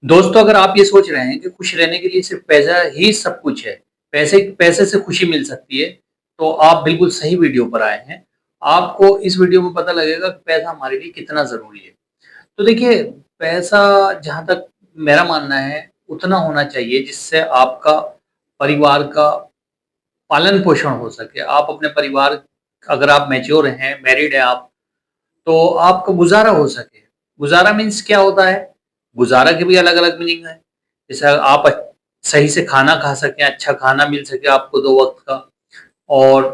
दोस्तों, अगर आप ये सोच रहे हैं कि खुश रहने के लिए सिर्फ पैसा ही सब कुछ है, पैसे पैसे से खुशी मिल सकती है, तो आप बिल्कुल सही वीडियो पर आए हैं। आपको इस वीडियो में पता लगेगा कि पैसा हमारे लिए कितना ज़रूरी है। तो देखिए, पैसा जहाँ तक मेरा मानना है, उतना होना चाहिए जिससे आपका परिवार का पालन-पोषण हो सके। आप अपने परिवार अगर आप मैच्योर हैं, मैरिड हैं आप, तो आपका गुज़ारा हो सके। गुज़ारा मीन्स क्या होता है? गुज़ारा की भी अलग-अलग मीनिंग है। जैसे आप सही से खाना खा सकें, अच्छा खाना मिल सके आपको 2 वक़्त का और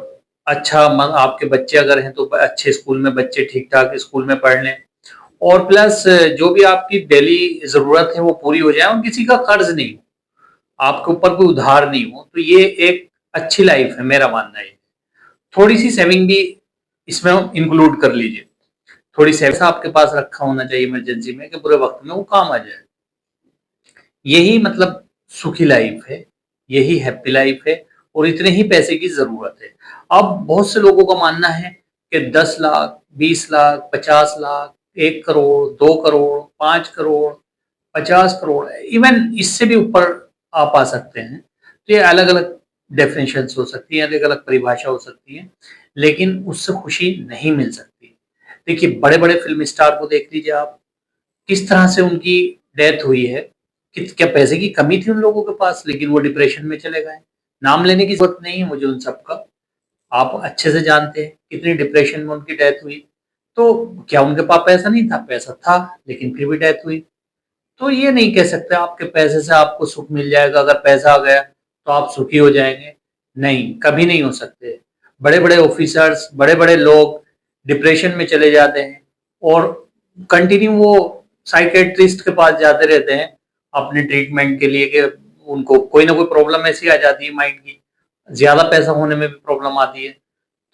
अच्छा म आपके बच्चे अगर हैं तो अच्छे स्कूल में बच्चे ठीक-ठाक स्कूल में पढ़ लें और प्लस जो भी आपकी डेली ज़रूरत है वो पूरी हो जाए और किसी का कर्ज़ नहीं हो, आपके ऊपर कोई उधार नहीं हो, तो ये एक अच्छी लाइफ़ है, मेरा मानना है। थोड़ी-सी सेविंग भी इसमें इंक्लूड कर लीजिए। थोड़ी सेविंग्स आपके पास रखा होना चाहिए इमरजेंसी में कि बुरे वक़्त में वो काम आ जाए। यही मतलब सुखी लाइफ़ है, यही हैप्पी लाइफ़ है और इतने ही पैसे की ज़रूरत है। अब बहुत से लोगों का मानना है कि 10 लाख, 20 लाख, 50 लाख, 1 करोड़, 2 करोड़, 5 करोड़, 50 करोड़ इवन इससे भी ऊपर आप आ सकते हैं। तो ये अलग-अलग डेफ़िनिशन्स हो सकती हैं, अलग-अलग परिभाषा हो सकती है, लेकिन उससे खुशी नहीं मिल सकती। देखिए, बड़े-बड़े फ़िल्म स्टार को देख लीजिए आप, किस तरह से उनकी डेथ हुई है। क्या पैसे की कमी थी उन लोगों के पास लेकिन वो डिप्रेशन में चले गए। नाम लेने की ज़रूरत नहीं है मुझे उन सबका। आप अच्छे से जानते हैं कितनी डिप्रेशन में उनकी डेथ हुई। तो क्या उनके पास पैसा नहीं था? पैसा था, लेकिन फिर भी डेथ हुई। तो ये नहीं कह सकते आपके पैसे से आपको सुख मिल जाएगा, अगर पैसा आ गया तो आप सुखी हो जाएँगे। नहीं, कभी नहीं हो सकते। बड़े-बड़े ऑफ़िसर्स, बड़े-बड़े लोग डिप्रेशन में चले जाते हैं और कंटिन्यू वो साइकियाट्रिस्ट के पास जाते रहते हैं अपने ट्रीटमेंट के लिए कि उनको कोई ना कोई प्रॉब्लम ऐसी आ जाती है माइंड की। ज़्यादा पैसा होने में भी प्रॉब्लम आती है।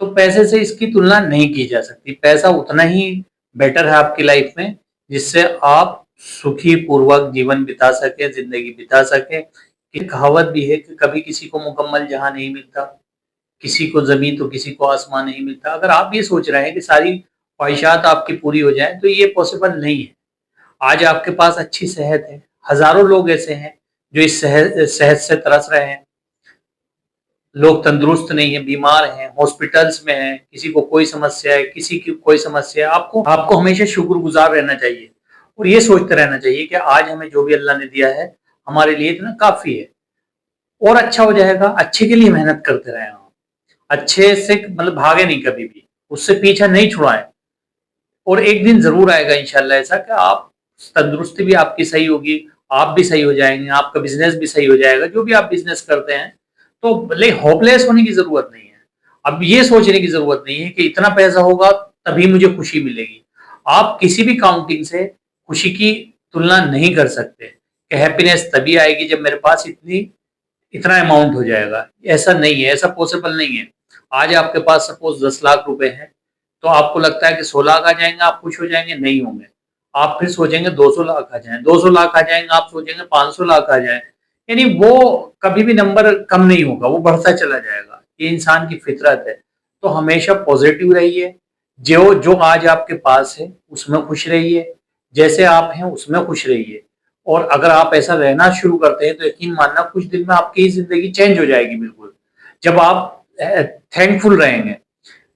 तो पैसे से इसकी तुलना नहीं की जा सकती। पैसा उतना ही बेटर है आपकी लाइफ में, जिससे आप सुखी पूर्वक जीवन बिता सकें, ज़िंदगी बिता सकें। एक कहावत भी है कि कभी किसी को मुकम्मल जहाँ नहीं मिलता, किसी को ज़मीन तो किसी को आसमान नहीं मिलता। अगर आप ये सोच रहे हैं कि सारी ख्वाहिशात आपकी पूरी हो जाएँ, तो ये पॉसिबल नहीं है। आज आपके पास अच्छी सेहत है, हज़ारों लोग ऐसे हैं जो इस सेहत से तरस रहे हैं। लोग तंदुरुस्त नहीं है, बीमार हैं, हॉस्पिटल्स में हैं, किसी को कोई समस्या है, किसी की कोई समस्या है। आपको आपको हमेशा शुक्रगुज़ार रहना चाहिए और ये सोचते रहना चाहिए कि आज हमें जो भी अल्लाह ने दिया है, हमारे लिए इतना काफ़ी है और अच्छा हो जाएगा। अच्छे के लिए मेहनत करते रहें आप। अच्छे से मतलब भागे नहीं कभी भी, उससे पीछा नहीं छुड़ाएँ और एक दिन ज़रूर आएगा इंशाअल्लाह ऐसा कि आप तंदुरुस्ती भी आपकी सही होगी, आप भी सही हो जाएँगे, आपका बिज़नेस भी सही हो जाएगा, जो भी आप बिज़नेस करते हैं। तो भले होपलेस होने की ज़रूरत नहीं है। अब ये सोचने की ज़रूरत नहीं है कि इतना पैसा होगा तभी मुझे खुशी मिलेगी। आप किसी भी काउंटिंग से खुशी की तुलना नहीं कर सकते कि हैप्पीनेस तभी आएगी जब मेरे पास इतना अमाउंट हो जाएगा। ऐसा नहीं है, ऐसा पॉसिबल नहीं है। आज आपके पास सपोज़ 10 लाख रुपए हैं, तो आपको लगता है कि 100 लाख आ जाएँगे, आप खुश हो जाएँगे? नहीं होंगे। आप फिर सोचेंगे 200 लाख आ जाएँ, 200 लाख आ जाएँगे, आप सोचेंगे 500 लाख आ जाएँ। यानी वो कभी भी नंबर कम नहीं होगा, वो बढ़ता चला जाएगा। ये इंसान की फितरत है। तो हमेशा पॉज़िटिव रहिए, जो आज आपके पास है, उसमें खुश रहिए। जैसे आप हैं, उसमें खुश रहिए और अगर आप ऐसा रहना शुरू करते हैं, तो यकीन मानना कुछ दिन में आपकी ज़िंदगी चेंज हो जाएगी बिल्कुल। जब आप थैंकफुल रहेंगे।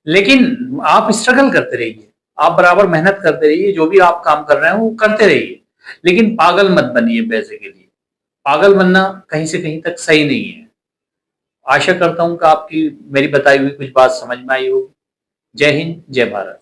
लेकिन आप स्ट्रगल करते रहिए, आप बराबर मेहनत करते रहिए, जो भी आप काम कर रहे हैं वो करते रहिए, लेकिन पागल मत बनिए पैसे के लिए। पागल बनना कहीं से कहीं तक सही नहीं है। आशा करता हूँ कि आपकी मेरी बताई हुई कुछ बात समझ में आई होगी। जय हिंद, जय भारत।